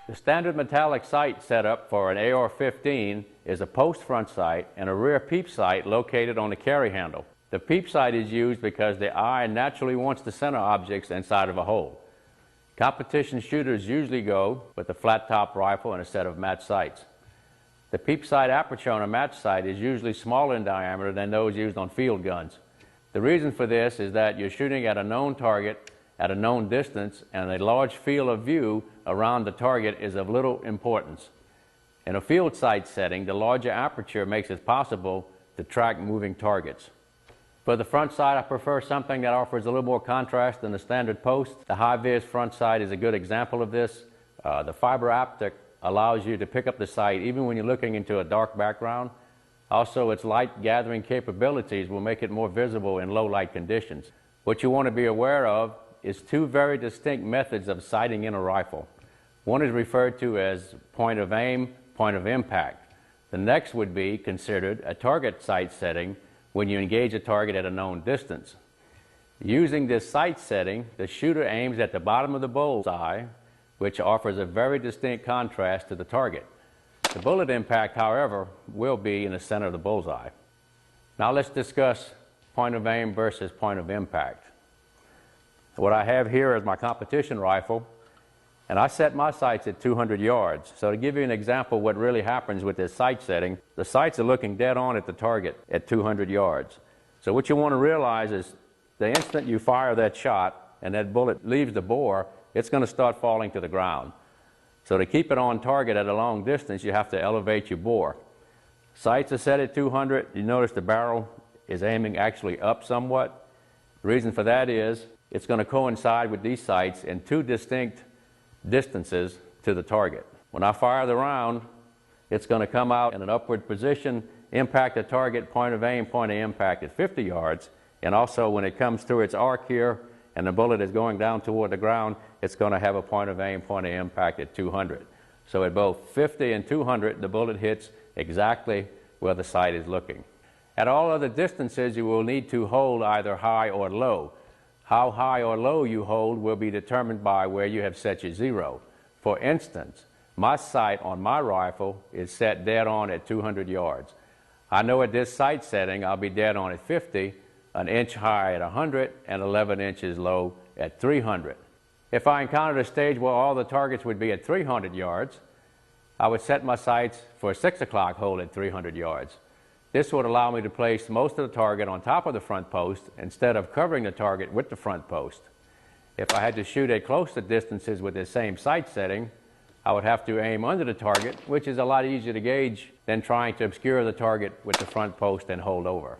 The standard metallic sight setup for an AR-15 is a post front sight and a rear peep sight located on the carry handle. The peep sight is used because the eye naturally wants to center objects inside of a hole. Competition shooters usually go with a flat top rifle and a set of match sights. The peep sight aperture on a match sight is usually smaller in diameter than those used on field guns. The reason for this is that you're shooting at a known target at a known distance, and a large field of view around the target is of little importance. In a field sight setting, the larger aperture makes it possible to track moving targets. For the front sight, I prefer something that offers a little more contrast than the standard post. The high-vis front sight is a good example of this. The fiber optic allows you to pick up the sight even when you're looking into a dark background. Also, its light gathering capabilities will make it more visible in low light conditions. What you want to be aware of is two very distinct methods of sighting in a rifle. One is referred to as point of aim, point of impact. The next would be considered a target sight setting when you engage a target at a known distance. Using this sight setting, the shooter aims at the bottom of the bullseye, which offers a very distinct contrast to the target. The bullet impact, however, will be in the center of the bullseye. Now let's discuss point of aim versus point of impact. What I have here is my competition rifle, and I set my sights at 200 yards. So to give you an example of what really happens with this sight setting, the sights are looking dead on at the target at 200 yards. So what you want to realize is the instant you fire that shot and that bullet leaves the bore, it's going to start falling to the ground. So to keep it on target at a long distance, you have to elevate your bore. Sights are set at 200. You notice the barrel is aiming actually up somewhat. The reason for that is it's going to coincide with these sights in two distinct distances to the target. When I fire the round, it's going to come out in an upward position, impact the target, point of aim, point of impact at 50 yards, and also when it comes through its arc here and the bullet is going down toward the ground, it's going to have a point of aim, point of impact at 200. So at both 50 and 200, the bullet hits exactly where the sight is looking. At all other distances, you will need to hold either high or low. How high or low you hold will be determined by where you have set your zero. For instance, my sight on my rifle is set dead on at 200 yards. I know at this sight setting I'll be dead on at 50, an inch high at 100, and 11 inches low at 300. If I encountered a stage where all the targets would be at 300 yards, I would set my sights for a 6 o'clock hold at 300 yards. This would allow me to place most of the target on top of the front post instead of covering the target with the front post. If I had to shoot at closer distances with this same sight setting, I would have to aim under the target, which is a lot easier to gauge than trying to obscure the target with the front post and hold over.